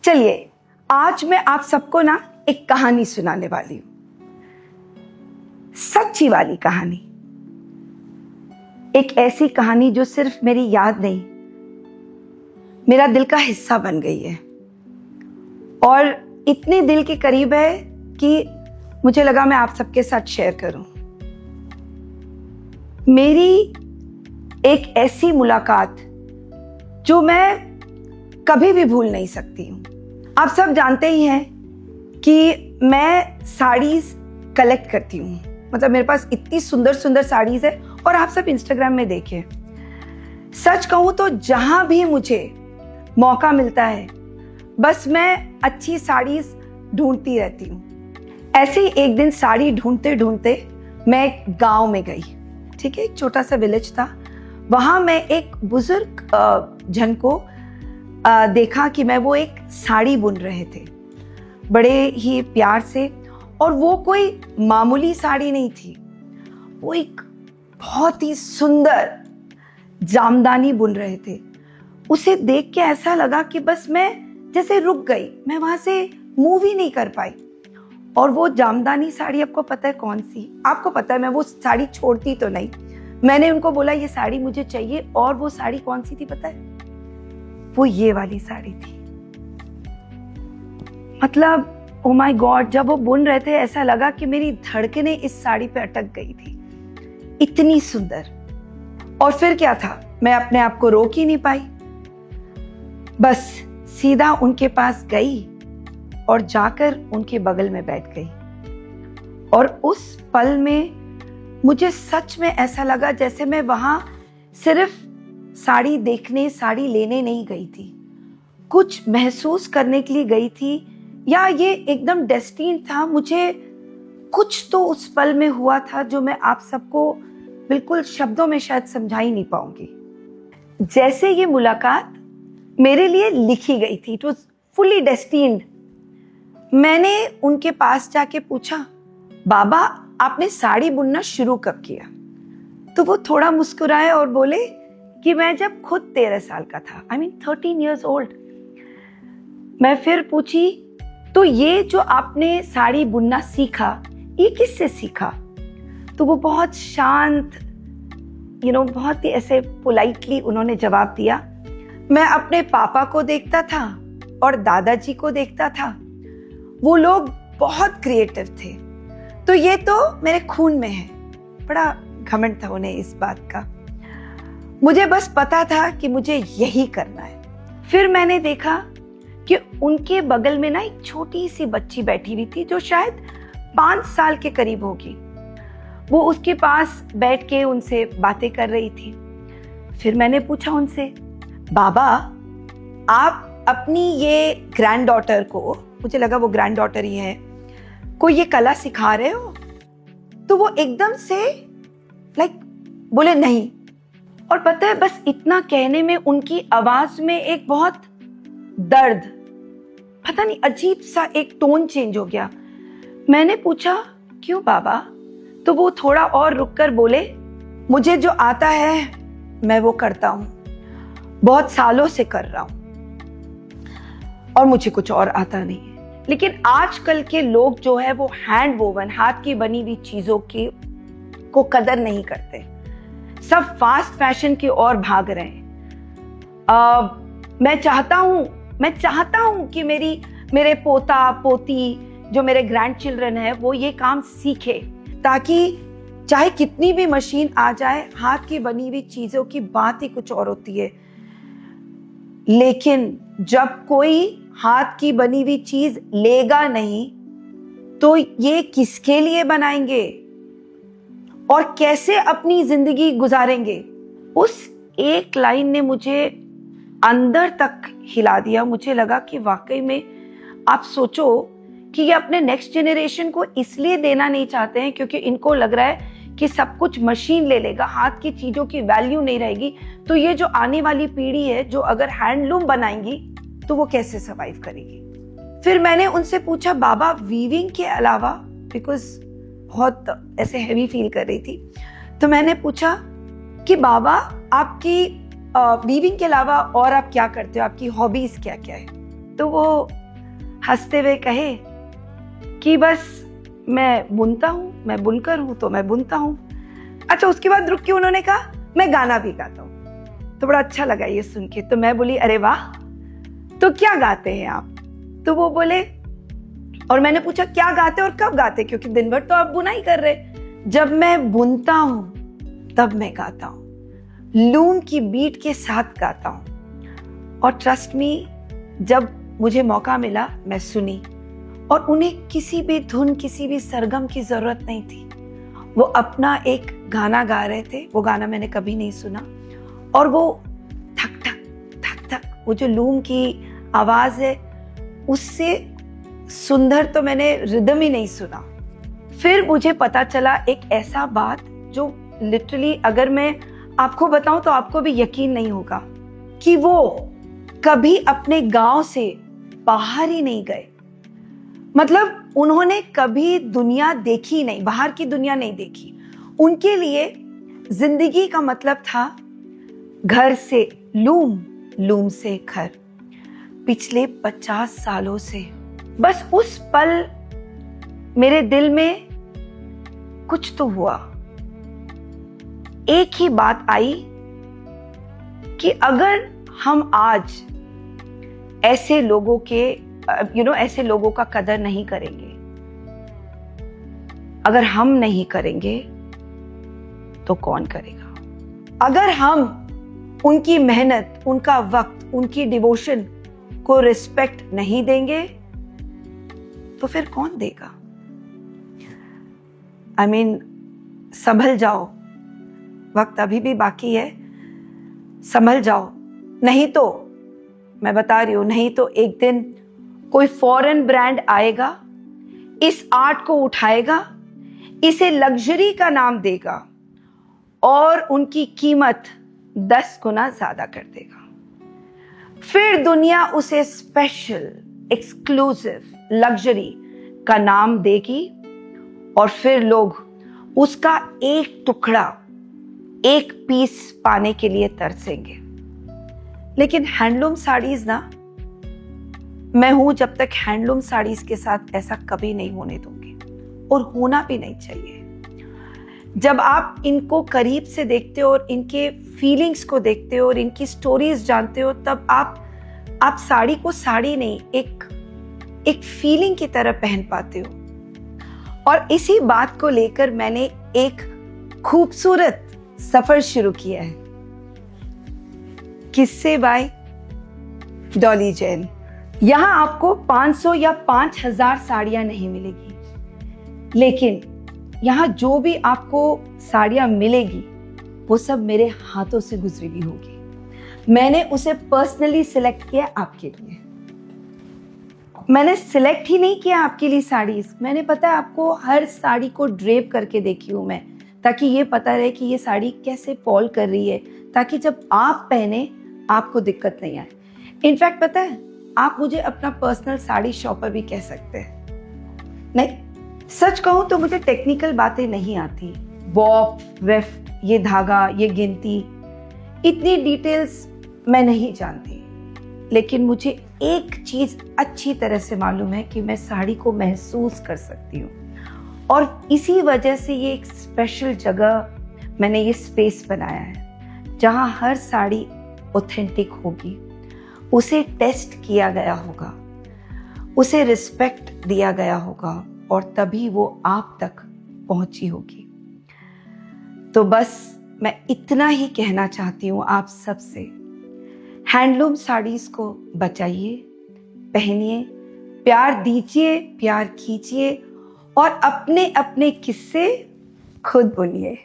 चलिए, आज मैं आप सबको ना एक कहानी सुनाने वाली हूं, सच्ची वाली कहानी। एक ऐसी कहानी जो सिर्फ मेरी याद नहीं, मेरा दिल का हिस्सा बन गई है और इतने दिल के करीब है कि मुझे लगा मैं आप सबके साथ शेयर करूं। मेरी एक ऐसी मुलाकात जो मैं कभी भी भूल नहीं सकती हूं। आप सब जानते ही हैं कि मैं साड़ीज कलेक्ट करती हूँ, मतलब मेरे पास इतनी सुंदर सुंदर साड़ीज है और आप सब इंस्टाग्राम में देखें। सच कहूँ तो जहां भी मुझे मौका मिलता है बस मैं अच्छी साड़ीज ढूंढती रहती हूँ। ऐसे ही एक दिन साड़ी ढूंढते ढूंढते मैं एक गांव में गई। ठीक है, एक छोटा सा विलेज था। वहां मैं एक बुजुर्ग जन को देखा कि मैं वो एक साड़ी बुन रहे थे बड़े ही प्यार से, और वो कोई मामूली साड़ी नहीं थी, वो एक बहुत ही सुंदर जामदानी बुन रहे थे। उसे देख के ऐसा लगा कि बस मैं जैसे रुक गई, मैं वहां से मूव ही नहीं कर पाई। और वो जामदानी साड़ी आपको पता है कौन सी? आपको पता है, मैं वो साड़ी छोड़ती तो नहीं। मैंने उनको बोला ये साड़ी मुझे चाहिए, और वो साड़ी कौन सी थी पता है? वो ये वाली साड़ी थी। मतलब ओ माय गॉड, जब वो बुन रहे थे ऐसा लगा कि मेरी धड़कनें इस साड़ी पे अटक गई थी, इतनी सुंदर। और फिर क्या था, मैं अपने आप को रोक ही नहीं पाई, बस सीधा उनके पास गई और जाकर उनके बगल में बैठ गई। और उस पल में मुझे सच में ऐसा लगा जैसे मैं वहां सिर्फ साड़ी देखने, साड़ी लेने नहीं गई थी, कुछ महसूस करने के लिए गई थी, या ये एकदम डेस्टिन था। मुझे कुछ तो उस पल में हुआ था जो मैं आप सबको बिल्कुल शब्दों में शायद समझा ही नहीं पाऊंगी। जैसे ये मुलाकात मेरे लिए लिखी गई थी, इट वाज फुली डेस्टिन्ड। मैंने उनके पास जाके पूछा, बाबा आपने साड़ी बुनना शुरू कब किया? तो वो थोड़ा मुस्कुराए और बोले कि मैं जब खुद 13 साल का था, I mean 13 years old। मैं फिर पूछी, तो ये जो आपने साड़ी बुनना सीखा, ये किससे सीखा? तो वो बहुत शांत, बहुत ही ऐसे पोलाइटली उन्होंने जवाब दिया, मैं अपने पापा को देखता था और दादाजी को देखता था, वो लोग बहुत क्रिएटिव थे, तो ये तो मेरे खून में है। बड़ा घमंड था उन्हें इस बात का। मुझे बस पता था कि मुझे यही करना है। फिर मैंने देखा कि उनके बगल में ना एक छोटी सी बच्ची बैठी हुई थी जो शायद 5 साल के करीब होगी। वो उसके पास बैठ के उनसे बातें कर रही थी। फिर मैंने पूछा उनसे, बाबा आप अपनी ये ग्रैंड डॉटर को, मुझे लगा वो ग्रैंड डॉटर ही है, को ये कला सिखा रहे हो? तो वो एकदम से बोले नहीं। और पता है, बस इतना कहने में उनकी आवाज में एक बहुत दर्द, पता नहीं अजीब सा एक टोन चेंज हो गया। मैंने पूछा क्यों बाबा? तो वो थोड़ा और रुककर बोले, मुझे जो आता है मैं वो करता हूं, बहुत सालों से कर रहा हूं और मुझे कुछ और आता नहीं है। लेकिन आजकल के लोग जो है वो हैंड वोवन, हाथ की बनी हुई चीजों की को कदर नहीं करते, सब फास्ट फैशन की ओर भाग रहे हैं। मैं चाहता हूं कि मेरे पोता पोती जो मेरे ग्रैंड चिल्ड्रन है वो ये काम सीखे, ताकि चाहे कितनी भी मशीन आ जाए, हाथ की बनी हुई चीजों की बात ही कुछ और होती है। लेकिन जब कोई हाथ की बनी हुई चीज लेगा नहीं तो ये किसके लिए बनाएंगे और कैसे अपनी जिंदगी गुजारेंगे? उस एक लाइन ने मुझे अंदर तक हिला दिया। मुझे लगा कि वाकई में आप सोचो कि ये अपने नेक्स्ट जनरेशन को इसलिए देना नहीं चाहते हैं क्योंकि इनको लग रहा है कि सब कुछ मशीन ले लेगा, हाथ की चीजों की वैल्यू नहीं रहेगी। तो ये जो आने वाली पीढ़ी है जो अगर हैंडलूम बनाएंगी तो वो कैसे सर्वाइव करेगी? फिर मैंने उनसे पूछा, बाबा वीविंग के अलावा, बिकॉज बहुत ऐसे हैवी फील कर रही थी, तो मैंने पूछा कि बाबा आपकी वीविंग के अलावा और आप क्या करते हो, आपकी हॉबीज क्या क्या है? तो वो हंसते हुए कहे कि बस मैं बुनता हूँ, मैं बुनकर हूँ तो मैं बुनता हूँ। अच्छा, उसके बाद रुक के उन्होंने कहा मैं गाना भी गाता हूँ। तो बड़ा अच्छा लगा ये सुन के। तो मैं बोली अरे वाह, तो क्या गाते हैं आप? तो वो बोले, और मैंने पूछा क्या गाते और कब गाते, क्योंकि दिन भर तो आप बुनाई कर रहे। जब मैं बुनता हूँ तब मैं गाता हूँ, लूम की बीट के साथ गाता हूँ। और ट्रस्ट मी, जब मुझे मौका मिला मैं सुनी, और उन्हें किसी भी धुन, किसी भी सरगम की जरूरत नहीं थी। वो अपना एक गाना गा रहे थे, वो गाना मैंने कभी नहीं सुना। और वो थक थक थक थक, वो जो लूम की आवाज है, उससे सुंदर तो मैंने रिदम ही नहीं सुना। फिर मुझे पता चला एक ऐसा बात जो लिटरली अगर मैं आपको बताऊं तो आपको भी यकीन नहीं होगा, कि वो कभी अपने गांव से बाहर ही नहीं गए। मतलब उन्होंने कभी दुनिया देखी नहीं, बाहर की दुनिया नहीं देखी। उनके लिए जिंदगी का मतलब था घर से लूम, लूम से घर। पिछले 50 सालों से बस उस पल मेरे दिल में कुछ तो हुआ। एक ही बात आई कि अगर हम आज ऐसे लोगों के ऐसे लोगों का कदर नहीं करेंगे, अगर हम नहीं करेंगे तो कौन करेगा? अगर हम उनकी मेहनत, उनका वक्त, उनकी डिवोशन को रिस्पेक्ट नहीं देंगे तो फिर कौन देगा? I mean, संभल जाओ, वक्त अभी भी बाकी है, संभल जाओ। नहीं तो मैं बता रही हूं, नहीं तो एक दिन कोई फॉरेन ब्रांड आएगा, इस आर्ट को उठाएगा, इसे लग्जरी का नाम देगा और उनकी कीमत 10 गुना ज्यादा कर देगा। फिर दुनिया उसे स्पेशल, एक्सक्लूसिव, लग्जरी का नाम देगी और फिर लोग उसका एक टुकड़ा, एक पीस पाने के लिए तरसेंगे। लेकिन हैंडलूम साड़ीज ना, मैं हूं जब तक हैंडलूम साड़ीज के साथ ऐसा कभी नहीं होने दूंगी, और होना भी नहीं चाहिए। जब आप इनको करीब से देखते हो और इनके फीलिंग्स को देखते हो और इनकी स्टोरीज जानते हो, तब आप साड़ी को साड़ी नहीं, एक फीलिंग की तरह पहन पाते हो। और इसी बात को लेकर मैंने एक खूबसूरत सफर शुरू किया है। किस्से बाय डॉली जैन। यहां आपको 500 या 5000 साड़ियां नहीं मिलेगी, लेकिन यहां जो भी आपको साड़ियां मिलेगी वो सब मेरे हाथों से गुजरी हुई होगी। मैंने उसे पर्सनली सिलेक्ट किया आपके लिए। मैंने सिलेक्ट ही नहीं किया आपके लिए साड़ीज, मैंने पता है आपको हर साड़ी को ड्रेप करके देखी हूं मैं, ताकि ये पता रहे कि ये साड़ी कैसे फॉल कर रही है, ताकि जब आप पहने आपको दिक्कत नहीं आए। इनफैक्ट पता है, आप मुझे अपना पर्सनल साड़ी शॉपर भी कह सकते हैं। नहीं, सच कहूं तो मुझे टेक्निकल बातें नहीं आती, बॉब, वेफ्ट, ये धागा, ये गिनती, इतनी डिटेल्स मैं नहीं जानती। लेकिन मुझे एक चीज अच्छी तरह से मालूम है कि मैं साड़ी को महसूस कर सकती हूँ, और इसी वजह से ये एक स्पेशल जगह मैंने ये स्पेस बनाया है, जहां हर साड़ी ऑथेंटिक होगी, उसे टेस्ट किया गया होगा, उसे रिस्पेक्ट दिया गया होगा, और तभी वो आप तक पहुंची होगी। तो बस मैं इतना ही कहना चाहती हूँ आप सबसे, हैंडलूम साड़ीज को बचाइए, पहनिए, प्यार दीजिए, प्यार कीजिए, और अपने अपने किस्से खुद बुनिए।